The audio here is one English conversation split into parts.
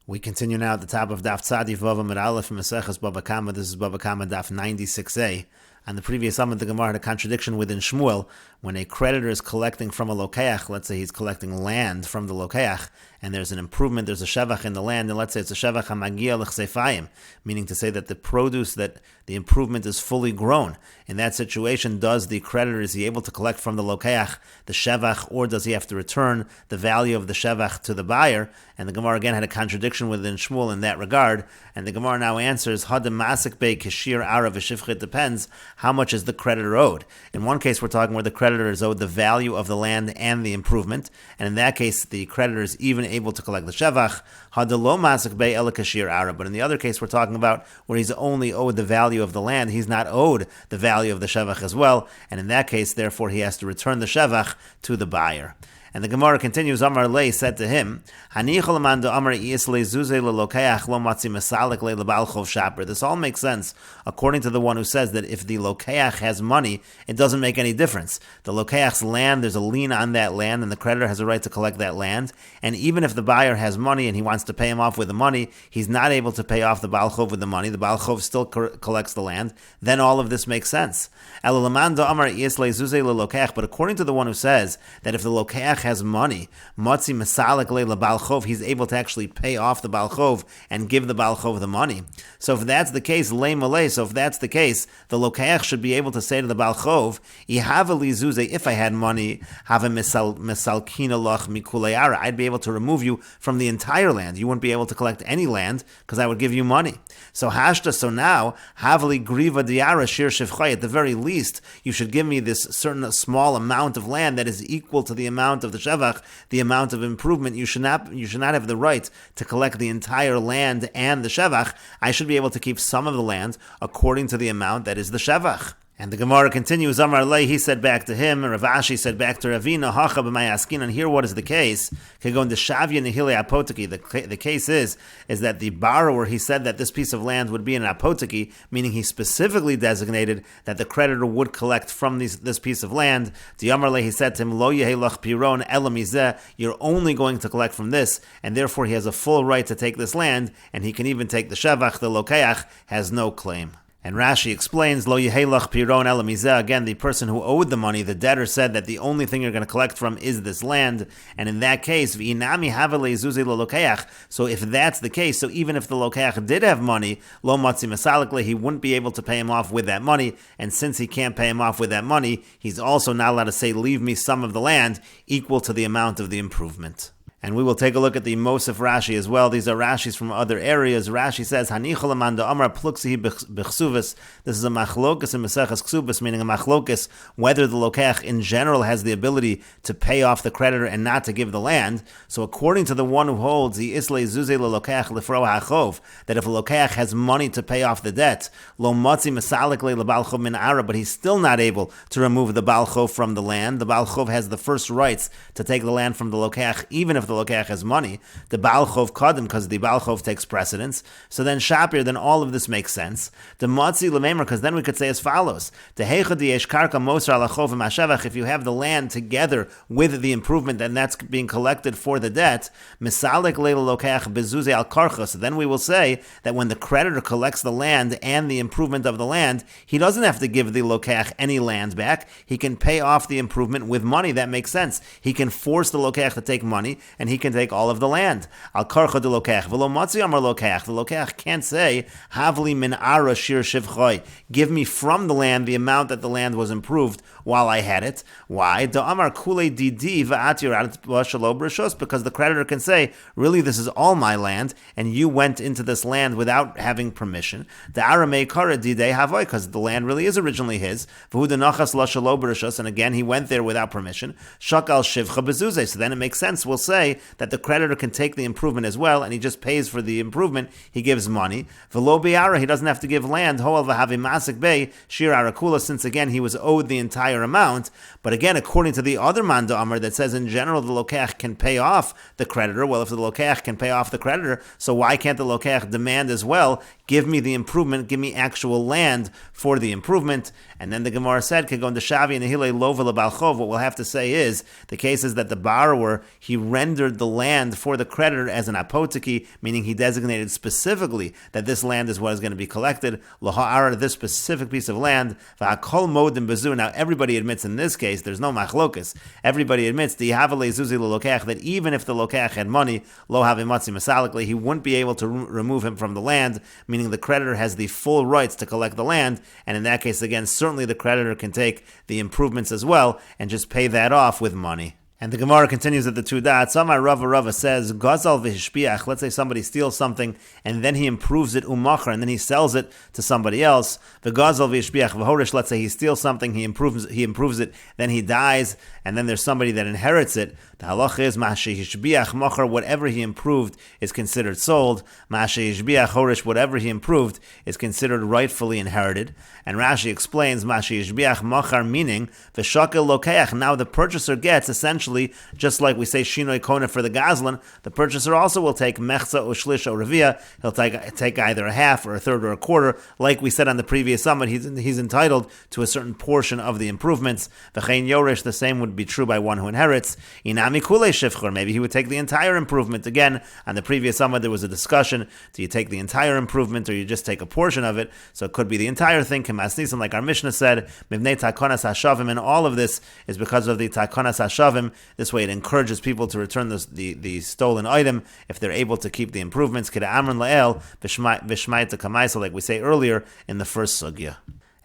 We continue now at the top of Daf Tzadif Bava Mid Aleph Meseches Babba Kamma. This is Babba Kamma Daf 96a. On the previous summit, the Gemara had a contradiction within Shmuel. When a creditor is collecting from a lokeach, let's say he's collecting land from the lokeach, and there's an improvement, there's a shevach in the land, and let's say it's a shevach hamagia l'chseifayim, meaning to say that the produce, that the improvement is fully grown. In that situation, does the creditor, is he able to collect from the lokeach the shevach, or does he have to return the value of the shevach to the buyer? And the Gemara again had a contradiction within Shmuel in that regard, and the Gemara now answers, Hadam Masek Bei Kishir Ara V'Shivcha. It depends how much is the creditor owed. In one case, we're talking where the creditor is owed the value of the land and the improvement, and in that case, the creditor is even able to collect the shevach. Hadalo Masek Bei Ela Kishir Ara. But in the other case, we're talking about where he's only owed the value of the land, he's not owed the value of the shevach as well, and in that case, therefore, he has to return the shevach to the buyer. And the Gemara continues, Amar Lei said to him, This all makes sense according to the one who says that if the lokeach has money, it doesn't make any difference. The lokeach's land, there's a lien on that land, and the creditor has a right to collect that land. And even if the buyer has money and he wants to pay him off with the money, he's not able to pay off the Baal Chov with the money. The Baal Chov still collects the land. Then all of this makes sense. But according to the one who says that if the lokeach has money, he's able to actually pay off the Baal Chov and give the Baal Chov the money. So if that's the case, the lokeach should be able to say to the Baal Chov, if I had money, I'd be able to remove you from the entire land. You wouldn't be able to collect any land because I would give you money. So now, at the very least, you should give me this certain small amount of land that is equal to the amount of the shevach, the amount of improvement. You should not have the right to collect the entire land and the shevach. I should be able to keep some of the land according to the amount that is the shevach. And the Gemara continues, Amar Lei, he said back to him, Rav Ashi said back to Ravina, Hacha b'mayaskin, and here what is the case? The case is that the borrower, he said that this piece of land would be an apoteki, meaning he specifically designated that the creditor would collect from this piece of land. The Amar Lei, he said to him, Lo yehelach piron elam mizeh, you're only going to collect from this, and therefore he has a full right to take this land, and he can even take the shevach. The lokeach has no claim. And Rashi explains, Lo yehelach piron ela mizeh. Again, the person who owed the money, the debtor, said that the only thing you're going to collect from is this land. And in that case, v'inami havele zuzi lo lokeach. So if that's the case, so even if the lokeach did have money, lo matzi masalikle, he wouldn't be able to pay him off with that money. And since he can't pay him off with that money, he's also not allowed to say, leave me some of the land equal to the amount of the improvement. And we will take a look at the Mosef Rashi as well. These are Rashis from other areas. Rashi says, this is a machlokas in Meseches Ksubas, meaning a machlokas, whether the lokeach in general has the ability to pay off the creditor and not to give the land. So according to the one who holds, that if a lokeach has money to pay off the debt, but he's still not able to remove the Baal Chov from the land. The Baal Chov has the first rights to take the land from the lokeach, even if the lokeach has money. The Baal Chov kadim, because the Baal Chov takes precedence. So then Shapir, then all of this makes sense. The Matzi Lememer, because then we could say as follows: if you have the land together with the improvement, and that's being collected for the debt, so then we will say that when the creditor collects the land and the improvement of the land, he doesn't have to give the lokeach any land back. He can pay off the improvement with money. That makes sense. He can force the lokeach to take money, and he can take all of the land. Al karcha de lokeach v'lo matzi amar lokeach. The lokeach can't say havli min ara shir shivchoy. Give me from the land the amount that the land was improved while I had it. Why? Da amar kule didi va'atir shalo brishos. Because the creditor can say, really, this is all my land, and you went into this land without having permission. Da aramei kara didei havoy. Because the land really is originally his. V'hu denachas la shalo brishos. And again, he went there without permission. Shakal shivcha bezuzeh. So then it makes sense. We'll say that the creditor can take the improvement as well, and he just pays for the improvement. He gives money. V'lo bi'ara, he doesn't have to give land. Ho'al v'havi masik bei shir arakula, since again he was owed the entire amount. But again, according to the other Manda Amar that says in general the lokeach can pay off the creditor, well, if the lokeach can pay off the creditor, so why can't the lokeach demand as well, give me the improvement, give me actual land for the improvement. And then the Gemara said, Kegon Deshavi and Nehile Lova Lebalchov, what we'll have to say is, the case is that the borrower, he rendered the land for the creditor as an apoteki, meaning he designated specifically that this land is what is going to be collected, Laha'ara, this specific piece of land, Va'akol Modim Bezu. Now everybody admits in this case, there's no machlokas, everybody admits that even if the lokech had money, lo havimatzi masalikli, he wouldn't be able to remove him from the land, meaning the creditor has the full rights to collect the land, and in that case, again, certainly the creditor can take the improvements as well and just pay that off with money. And the Gemara continues at the two dots. Amar Rava says, Gazal v'hishpiach, let's say somebody steals something and then he improves it umachar, and then he sells it to somebody else. The Gazal v'hishpiach v'horish, let's say he steals something, he improves it, then he dies, and then there's somebody that inherits it. The halacha is ma'ashehishbiach machar, whatever he improved is considered sold. Ma'ashehishbiach horish, whatever he improved is considered rightfully inherited. And Rashi explains ma'ashehishbiach machar, meaning v'shakel lokeach. Now the purchaser gets essentially, just like we say shinoi kona for the gazlan, the purchaser also will take mechza or shlish or revia. He'll take either a half or a third or a quarter. Like we said on the previous summit, he's entitled to a certain portion of the improvements. V'chein yorish, the same would be true by one who inherits. Inami kulei shifchor, maybe he would take the entire improvement. Again, on the previous summit there was a discussion: do you take the entire improvement or you just take a portion of it? So it could be the entire thing. Kemas nisan, like our Mishnah said, mivnei takonas hashavim, and all of this is because of the takonas hashavim. This way it encourages people to return the stolen item if they're able to keep the improvements. Kida amran la'el v'shmai to kamaisa, like we say earlier in the first sugya.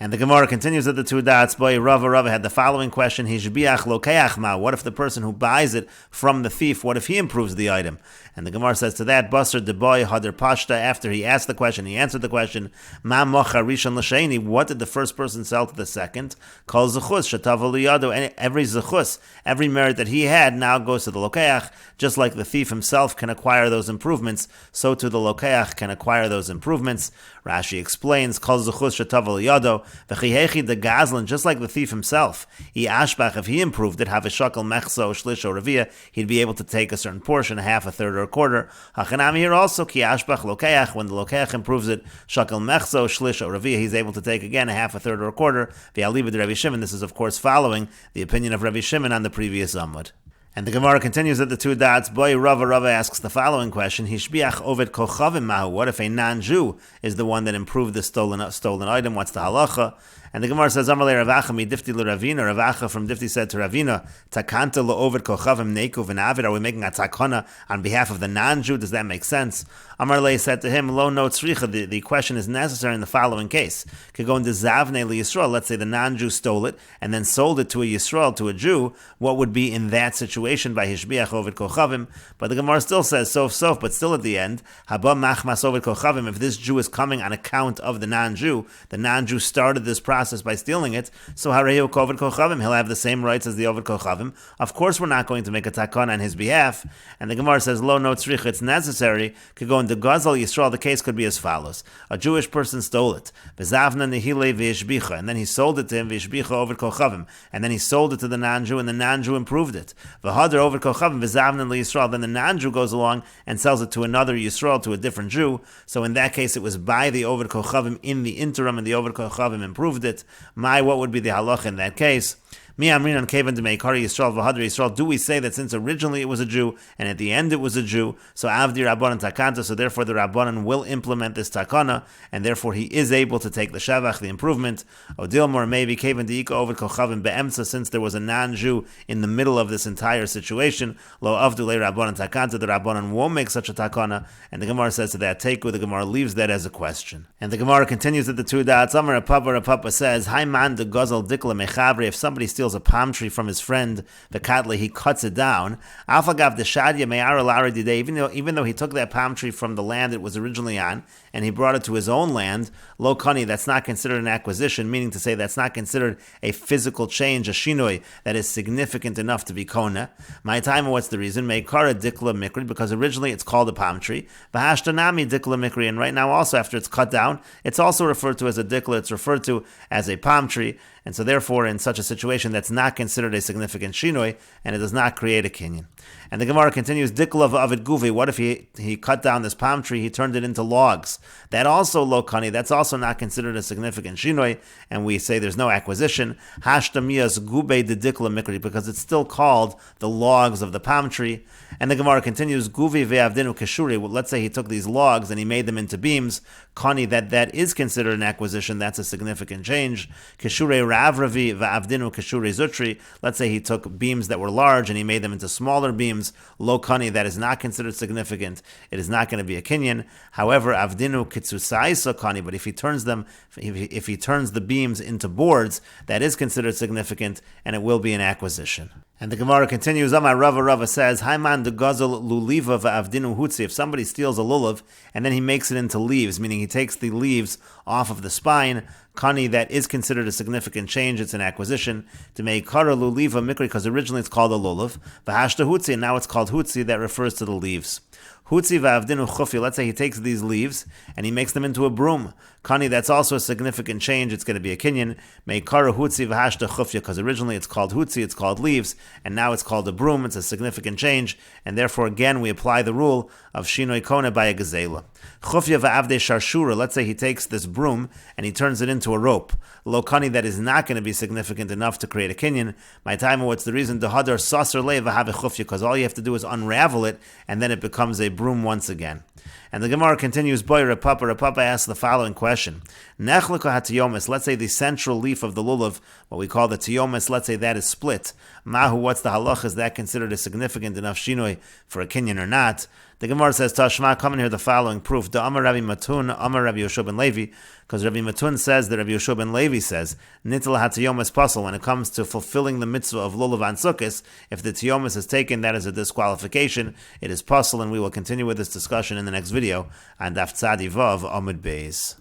And the Gemara continues at the two dots. Boy, Rava had the following question: Hishbiach lokeach ma. What if the person who buys it from the thief, what if he improves the item? And the Gemara says to that, Basar de boy hader pashta. After he asked the question, he answered the question. Ma mocha rishon l'sheini. What did the first person sell to the second? Kol zechus shatav liyado. And every zechus, every merit that he had, now goes to the lokeach. Just like the thief himself can acquire those improvements, so too the lokeach can acquire those improvements. Rashi explains, Kol zechus shatav liyado. V'chihechi the gazlan, just like the thief himself. He ashbach, if he improved it, have a shakel mechso shlish or revia, he'd be able to take a certain portion, a half, a third, or a quarter. Hachanami here also, ki ashbach lokeach, when the lokeach improves it, shakel mechso shlish or revia, he's able to take again a half, a third, or a quarter. V'yaliba de Rabbi Shimon. This is of course following the opinion of Rabbi Shimon on the previous Amud. And the Gemara continues at the two dots. Boy, Rava asks the following question: Hishbiach oved kochavim mahu. What if a non-Jew is the one that improved the stolen item? What's the halacha? And the Gemara says, Amalei Ravacha mi difti l'Ravina. Ravacha from Difti said to Ravina, Takanta lo'oved kochavim neku v'navid. Are we making a takana on behalf of the non-Jew? Does that make sense? Amalei said to him, Lo no tzricha. The question is necessary in the following case. Kagon de zavne liYisrael. Let's say the non-Jew stole it and then sold it to a Yisrael, to a Jew. What would be in that situation by Hishbiach oved kochavim? But the Gemara still says sof, but still at the end, Haba machmas oved kochavim. If this Jew is coming on account of the non-Jew started this process by stealing it, so Harehu Oved Kochavim, he'll have the same rights as the Oved Kochavim. Of course, we're not going to make a takon on his behalf. And the Gemara says, Lo no tzrich, it's necessary. Could go into Gazal Yisrael. The case could be as follows: a Jewish person stole it, Bezavna Nehile v'Yishbicha, and then he sold it to him, V'Yishbicha Oved Kochavim, and then he sold it to the non-Jew, and the non-Jew improved it. V'Hader Oved Kochavim Bezavna Yisrael. Then the non-Jew goes along and sells it to another Yisrael, to a different Jew. So in that case, it was by the Oved Kochavim in the interim, and the Oved Kochavim improved it. What would be the halacha in that case? Mi amrin on kevan to make Kari Yisrael v'Hadar Yisrael. Do we say that since originally it was a Jew and at the end it was a Jew, so Avdi Rabbanan Takanta, so therefore the Rabbanan will implement this takana, and therefore he is able to take the Shavach, the improvement. Odilmor, maybe kevan deika over Kochavim be'emsa, since there was a non-Jew in the middle of this entire situation. Lo Avdu le Rabbanan Takanta, the Rabbanan won't make such a takana, and the Gemara says to that Teiku, the Gemara leaves that as a question. And the Gemara continues at the two dots. Amar Papa says, Hai man de Gazal dikla mechavri. If somebody steals a palm tree from his friend, the katla, he cuts it down. Alfagav the shadia me'ara lara didei. Even though he took that palm tree from the land it was originally on, and he brought it to his own land, lo kani, that's not considered an acquisition, meaning to say that's not considered a physical change, a shinoi, that is significant enough to be kona. My time, what's the reason? Me'kara dikla mikri, because originally it's called a palm tree. V'hashtanami dikla mikri, and right now also after it's cut down, it's also referred to as a dikla, it's referred to as a palm tree. and so therefore in such a situation that's not considered a significant shinoi, and it does not create a kinyan. And the Gemara continues, Diklav avid guvi, what if he cut down this palm tree, he turned it into logs? That also lo kani, that's also not considered a significant shinoi, and we say there's no acquisition. Hashtamiyas gube de dikla mikri, because it's still called the logs of the palm tree. And the Gemara continues, Guvi ve'avdinu keshuri, well, let's say he took these logs and he made them into beams, kani, that is considered an acquisition, that's a significant change. Keshure ravravi ve'avdinu keshure zutri, let's say he took beams that were large and he made them into smaller beams, lo kani, that is not considered significant, it is not going to be a kinyan. However, avdinu kitsusaisa kani, but if he turns them, if he turns the beams into boards, that is considered significant, and it will be an acquisition. And the Gemara continues, Amar Rava says, Haiman de gazel luliva va'avdinu hutzi, if somebody steals a lulav and then he makes it into leaves, meaning he takes the leaves off of the spine, kani, that is considered a significant change, it's an acquisition. To make kara luliva mikri, because originally it's called a lulav, v'hashta hutzi, and now it's called hutzi, that refers to the leaves. Hutzi va'avdinu chufi, let's say he takes these leaves and he makes them into a broom. Kani, that's also a significant change, it's going to be a kinyan. Meikara hutzi v'hashta chufya, because originally it's called hutzi, it's called leaves, and now it's called a broom, it's a significant change, and therefore again we apply the rule of shinoi kona by a gazela. Chufya va'avde sharshura, let's say he takes this broom and he turns it into a rope. Lo kani, that is not going to be significant enough to create a kinyan. My time, what's the reason? Dehadar sasar le v'have chufya, because all you have to do is unravel it, and then it becomes a broom once again. And the Gemara continues, Boy Rapapa asks the following question. Nechleka hatiyomis, let's say the central leaf of the lulav, what we call the tiyomis, let's say that is split. Mahu, what's the halach? Is that considered a significant enough shinoi for a kinyan or not? The Gemara says, Tashma, come and hear the following proof. Da Amar Rabbi Matun, Amar Rabbi Yoshua ben Levi, because Rabbi Matun says that Rabbi Yoshua ben Levi says, Nitla hatiyomis pasal, when it comes to fulfilling the mitzvah of lulav and sukkis, if the tiyomis is taken, that is a disqualification, it is pasal, and we will continue with this discussion in the next video on Daf Tzadi Vav Amud Beis.